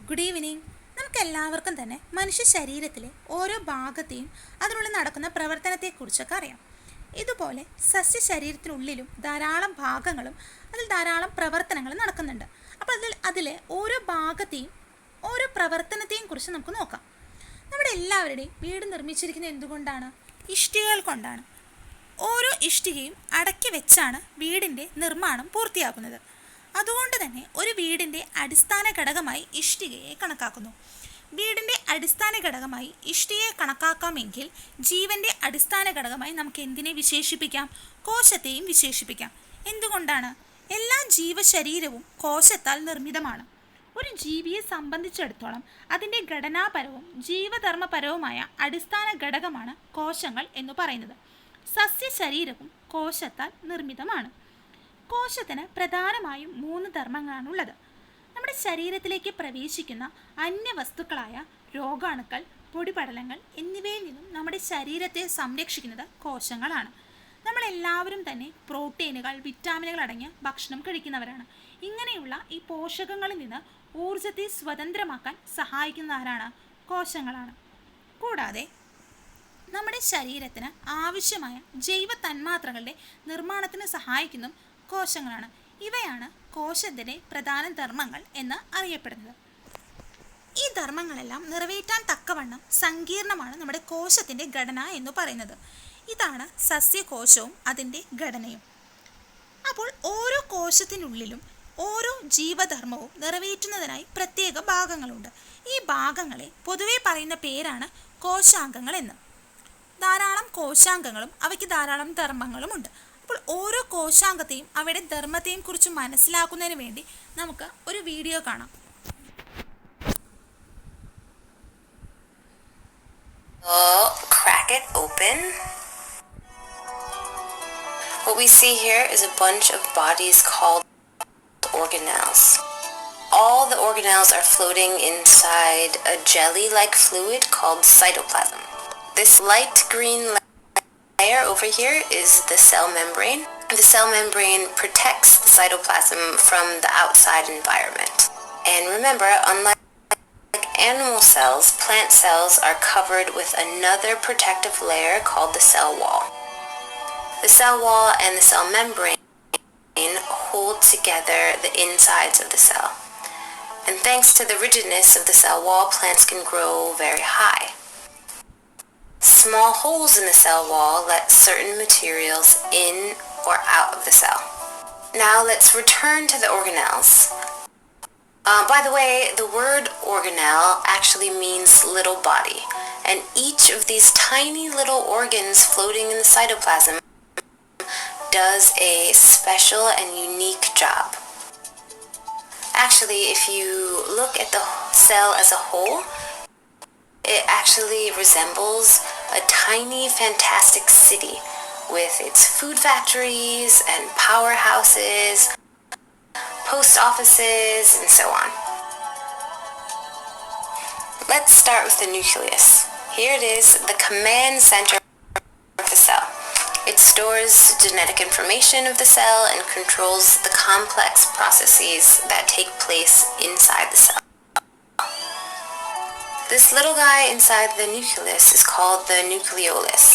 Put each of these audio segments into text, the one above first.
Good evening. നമുക്കെല്ലാവർക്കും തന്നെ മനുഷ്യ ശരീരത്തിലെ ഓരോ ഭാഗത്തെയും അതിനുള്ളിൽ നടക്കുന്ന പ്രവർത്തനത്തെക്കുറിച്ചൊക്കെ അറിയാം. ഇതുപോലെ സസ്യ ശരീരത്തിനുള്ളിലും ധാരാളം ഭാഗങ്ങളും അതിൽ ധാരാളം പ്രവർത്തനങ്ങളും നടക്കുന്നുണ്ട്. അപ്പോൾ അതിലെ ഓരോ ഭാഗത്തെയും ഓരോ പ്രവർത്തനത്തെയും കുറിച്ച് നമുക്ക് നോക്കാം. നമ്മുടെ എല്ലാവരുടെയും വീട് നിർമ്മിച്ചിരിക്കുന്നത് എന്തുകൊണ്ടാണ്? ഇഷ്ടികകൾ കൊണ്ടാണ്. ഓരോ ഇഷ്ടികയും അടക്കി വെച്ചാണ് വീടിൻ്റെ നിർമ്മാണം പൂർത്തിയാക്കുന്നത്. അതുകൊണ്ട് തന്നെ ഒരു വീടിൻ്റെ അടിസ്ഥാന ഘടകമായി ഇഷ്ടികയെ കണക്കാക്കുന്നു. വീടിൻ്റെ അടിസ്ഥാന ഘടകമായി ഇഷ്ടികയെ കണക്കാക്കാമെങ്കിൽ ജീവൻ്റെ അടിസ്ഥാന ഘടകമായി നമുക്ക് എന്തിനെ വിശേഷിപ്പിക്കാം? കോശത്തെയും വിശേഷിപ്പിക്കാം. എന്തുകൊണ്ടാണ്? എല്ലാ ജീവശരീരവും കോശത്താൽ നിർമ്മിതമാണ്. ഒരു ജീവിയെ സംബന്ധിച്ചിടത്തോളം അതിൻ്റെ ഘടനാപരവും ജീവധർമ്മപരവുമായ അടിസ്ഥാന ഘടകമാണ് കോശങ്ങൾ എന്ന് പറയുന്നത്. സസ്യശരീരവും കോശത്താൽ നിർമ്മിതമാണ്. കോശത്തിന് പ്രധാനമായും 3 ധർമ്മങ്ങളാണുള്ളത്. നമ്മുടെ ശരീരത്തിലേക്ക് പ്രവേശിക്കുന്ന അന്യവസ്തുക്കളായ രോഗാണുക്കൾ, പൊടിപടലങ്ങൾ എന്നിവയിൽ നിന്നും നമ്മുടെ ശരീരത്തെ സംരക്ഷിക്കുന്നത് കോശങ്ങളാണ്. നമ്മളെല്ലാവരും തന്നെ പ്രോട്ടീനുകൾ, വിറ്റാമിനുകൾ അടങ്ങിയ ഭക്ഷണം കഴിക്കുന്നവരാണ്. ഇങ്ങനെയുള്ള ഈ പോഷകങ്ങളിൽ നിന്ന് ഊർജത്തെ സ്വതന്ത്രമാക്കാൻ സഹായിക്കുന്ന ആരാണ്? കോശങ്ങളാണ്. കൂടാതെ നമ്മുടെ ശരീരത്തിന് ആവശ്യമായ ജൈവ തന്മാത്രകളുടെ നിർമ്മാണത്തിന് സഹായിക്കുന്ന കോശങ്ങളാണ്. ഇവയാണ് കോശത്തിൻ്റെ പ്രധാന ധർമ്മങ്ങൾ എന്ന് അറിയപ്പെടുന്നത്. ഈ ധർമ്മങ്ങളെല്ലാം നിറവേറ്റാൻ തക്കവണ്ണം സങ്കീർണമാണ് നമ്മുടെ കോശത്തിൻ്റെ ഘടന എന്ന് പറയുന്നത്. ഇതാണ് സസ്യകോശവും അതിൻ്റെ ഘടനയും. അപ്പോൾ ഓരോ കോശത്തിനുള്ളിലും ഓരോ ജീവധർമ്മവും നിറവേറ്റുന്നതിനായി പ്രത്യേക ഭാഗങ്ങളുണ്ട്. ഈ ഭാഗങ്ങളെ പൊതുവെ പറയുന്ന പേരാണ് കോശാംഗങ്ങൾ എന്ന്. ധാരാളം കോശാംഗങ്ങളും അവയ്ക്ക് ധാരാളം ധർമ്മങ്ങളുമുണ്ട്. അപ്പോൾ ഓരോ കോശാംഗത്തെയും അവയുടെ ധർമ്മത്തെയും കുറിച്ച് മനസ്സിലാക്കുന്നതിന് വേണ്ടി നമുക്ക് ഒരു വീഡിയോ കാണാം. Crack it open. What we see here is a bunch of bodies called organelles. All the organelles are floating inside a jelly-like fluid called cytoplasm. This light green layer over here is the cell membrane. The cell membrane protects the cytoplasm from the outside environment. And remember, unlike animal cells, plant cells are covered with another protective layer called the cell wall. The cell wall and the cell membrane hold together the insides of the cell. And thanks to the rigidness of the cell wall, plants can grow very high. Small holes in the cell wall let certain materials in or out of the cell. Now let's return to the organelles. By the way, the word organelle actually means little body, and each of these tiny little organs floating in the cytoplasm does a special and unique job. Actually, if you look at the cell as a whole, it actually resembles a tiny, fantastic city with its food factories and powerhouses, post offices, and so on. Let's start with the nucleus. Here it is, the command center of the cell. It stores genetic information of the cell and controls the complex processes that take place inside the cell. This little guy inside the nucleus is called the nucleolus.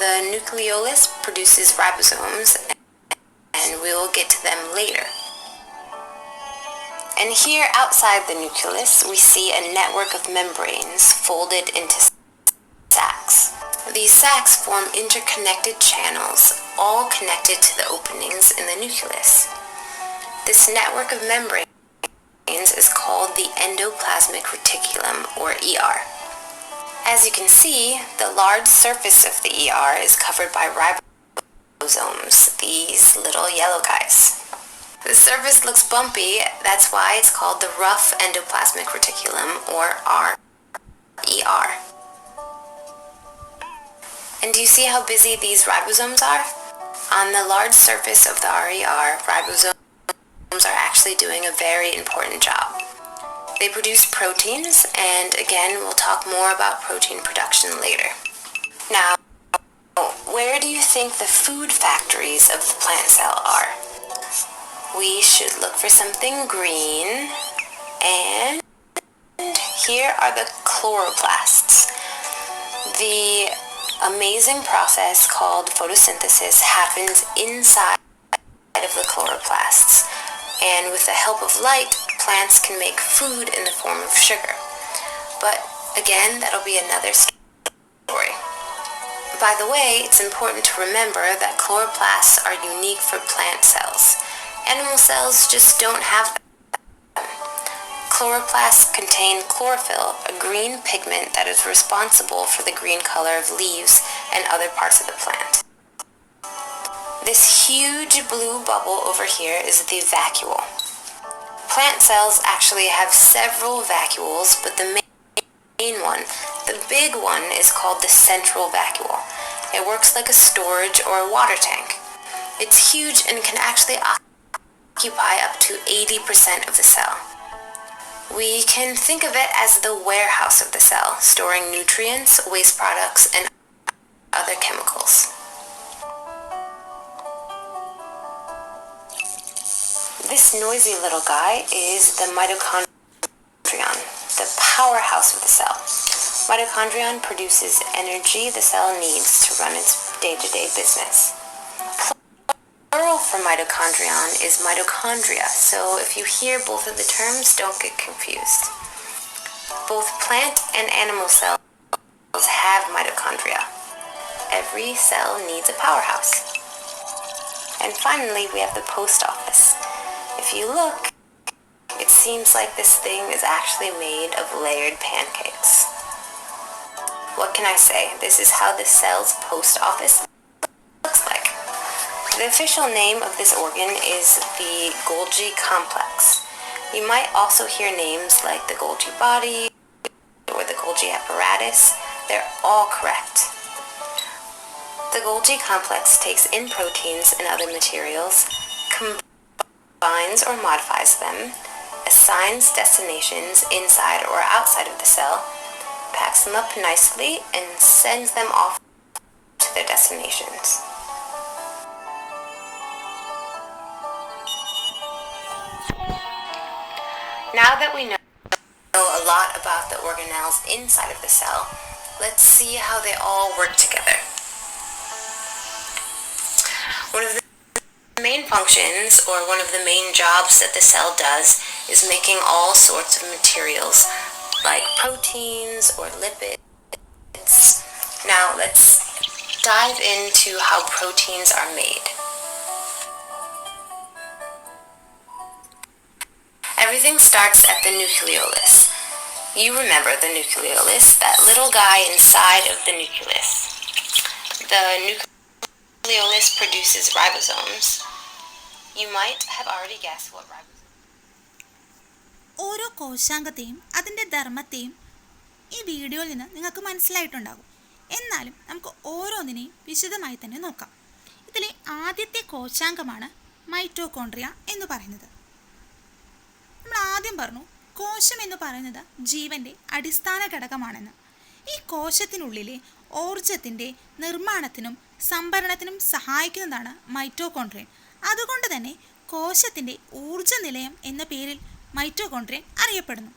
The nucleolus produces ribosomes, and we will get to them later. And here outside the nucleus, we see a network of membranes folded into sacs. These sacs form interconnected channels, all connected to the openings in the nucleus. This network of membranes is called the endoplasmic reticulum, or ER. As you can see, the large surface of the ER is covered by ribosomes, these little yellow guys. The surface looks bumpy, that's why it's called the rough endoplasmic reticulum, or RER. And do you see how busy these ribosomes are? On the large surface of the RER, ribosomes are actually doing a very important job. They produce proteins, and again, we'll talk more about protein production later. Now, where do you think the food factories of the plant cell are? We should look for something green and here are the chloroplasts. The amazing process called photosynthesis happens inside of the chloroplasts, and with the help of light, plants can make food in the form of sugar. But again, that'll be another story. By the way, it's important to remember that chloroplasts are unique for plant cells. Animal cells just don't have them. Chloroplasts contain chlorophyll, a green pigment that is responsible for the green color of leaves and other parts of the plant. This huge blue bubble over here is the vacuole. Plant cells actually have several vacuoles, but the main one, the big one, is called the central vacuole. It works like a storage or a water tank. It's huge and can actually occupy up to 80% of the cell. We can think of it as the warehouse of the cell, storing nutrients, waste products, and other chemicals. This noisy little guy is the mitochondrion, the powerhouse of the cell. Mitochondrion produces energy the cell needs to run its day-to-day business. Plural for mitochondrion is mitochondria, so if you hear both of the terms, don't get confused. Both plant and animal cells have mitochondria. Every cell needs a powerhouse. And finally, we have the post office. If you look, it seems like this thing is actually made of layered pancakes. What can I say? This is how the cell's post office looks like. The official name of this organ is the Golgi complex. You might also hear names like the Golgi body or the Golgi apparatus. They're all correct. The Golgi complex takes in proteins and other materials, combines or modifies them, assigns destinations inside or outside of the cell, packs them up nicely, and sends them off to their destinations. Now that we know a lot about the organelles inside of the cell, let's see how they all work together. One of the main functions, or one of the main jobs that the cell does, is making all sorts of materials like proteins or lipids. Now let's dive into how proteins are made. Everything starts at the nucleolus. You remember the nucleolus, that little guy inside of the nucleus. The nucleolus produces ribosomes. You might have already guessed what ribosomes. ഓരോ കോശാംഗത്തെയും അതിൻ്റെ ധർമ്മത്തെയും ഈ വീഡിയോയിൽ നിന്ന് നിങ്ങൾക്ക് മനസ്സിലായിട്ടുണ്ടാകും. എന്നാലും നമുക്ക് ഓരോന്നിനെയും വിശദമായി തന്നെ നോക്കാം. ഇതിലെ ആദ്യത്തെ കോശാംഗമാണ് മൈറ്റോകോൺട്രിയ എന്ന് പറയുന്നത്. നമ്മൾ ആദ്യം പറഞ്ഞു കോശം എന്ന് പറയുന്നത് ജീവൻ്റെ അടിസ്ഥാന ഘടകമാണെന്ന്. ഈ കോശത്തിനുള്ളിലെ ഊർജത്തിൻ്റെ നിർമ്മാണത്തിനും സംഭരണത്തിനും സഹായിക്കുന്നതാണ് മൈറ്റോകോൺട്രിയൻ. അതുകൊണ്ട് തന്നെ കോശത്തിൻ്റെ ഊർജ നിലയം എന്ന പേരിൽ മൈറ്റോകോൺട്രിയൻ അറിയപ്പെടുന്നു.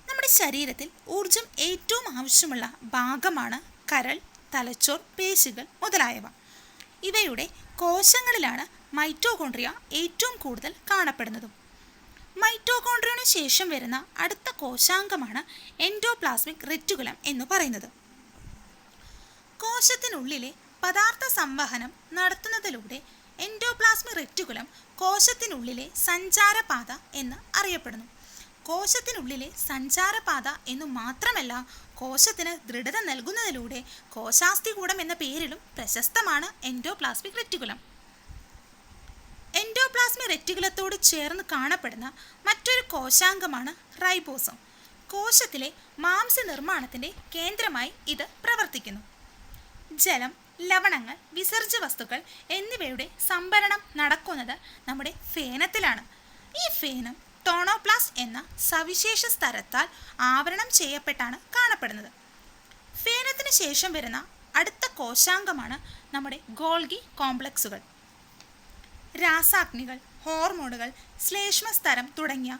നമ്മുടെ ശരീരത്തിൽ ഊർജം ഏറ്റവും ആവശ്യമുള്ള ഭാഗമാണ് കരൾ, തലച്ചോർ, പേശികൾ മുതലായവ. ഇവയുടെ കോശങ്ങളിലാണ് മൈറ്റോകോൺട്രിയ ഏറ്റവും കൂടുതൽ കാണപ്പെടുന്നതും. മൈറ്റോകോൺട്രിയന് ശേഷം വരുന്ന അടുത്ത കോശാംഗമാണ് എൻഡോപ്ലാസ്മിക് റെറ്റിക്കുലം എന്ന് പറയുന്നത്. കോശത്തിനുള്ളിലെ പദാർത്ഥ സംവഹനം നടത്തുന്നതിലൂടെ എൻഡോപ്ലാസ്മിക് റെറ്റിക്കുലം കോശത്തിനുള്ളിലെ സഞ്ചാരപാത എന്ന് അറിയപ്പെടുന്നു. കോശത്തിനുള്ളിലെ സഞ്ചാരപാത എന്നു മാത്രമല്ല, കോശത്തിന് ദൃഢത നൽകുന്നതിലൂടെ കോശാസ്ഥികൂടം എന്ന പേരിലും പ്രശസ്തമാണ് എൻഡോപ്ലാസ്മിക് റെറ്റിക്കുലം. എൻഡോപ്ലാസ്മിക് റെറ്റിക്കുലത്തോട് ചേർന്ന് കാണപ്പെടുന്ന മറ്റൊരു കോശാംഗമാണ് റൈബോസം. കോശത്തിലെ മാംസ്യ നിർമ്മാണത്തിൻ്റെ കേന്ദ്രമായി ഇത് പ്രവർത്തിക്കുന്നു. ജലം, ലവണങ്ങൾ, വിസർജ്യ വസ്തുക്കൾ എന്നിവയുടെ സംഭരണം നടക്കുന്നത് നമ്മുടെ ഫേനത്തിലാണ്. ഈ ഫേനം ടോണോപ്ലാസ്റ്റ് എന്ന സവിശേഷ സ്തരത്താൽ ആവരണം ചെയ്യപ്പെട്ടാണ് കാണപ്പെടുന്നത്. ഫേനത്തിന് ശേഷം വരുന്ന അടുത്ത കോശാംഗമാണ് നമ്മുടെ ഗോൾഗി കോംപ്ലക്സുകൾ. രാസാഗ്നികൾ, ഹോർമോണുകൾ, ശ്ലേഷ്മസ്തരം തുടങ്ങിയ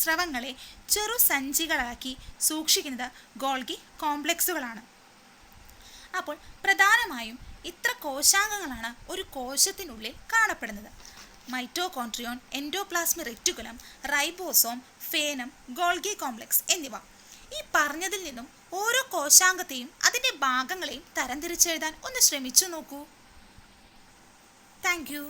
സ്രവങ്ങളെ ചെറു സഞ്ചികളാക്കി സൂക്ഷിക്കുന്നത് ഗോൾഗി കോംപ്ലക്സുകളാണ്. അപ്പോൾ പ്രധാനമായും ഇത്ര കോശാംഗങ്ങളാണ് ഒരു കോശത്തിനുള്ളിൽ കാണപ്പെടുന്നത്: മൈറ്റോകോൺട്രിയോൺ, എൻഡോപ്ലാസ്മിക് റെറ്റിക്കുലം, റൈബോസോം, ഫേനം, ഗോൾഗി കോംപ്ലക്സ് എന്നിവ. ഈ പറഞ്ഞതിൽ നിന്നും ഓരോ കോശാംഗത്തെയും അതിൻ്റെ ഭാഗങ്ങളെയും തരംതിരിച്ചെഴുതാൻ ഒന്ന് ശ്രമിച്ചു നോക്കൂ. Thank you.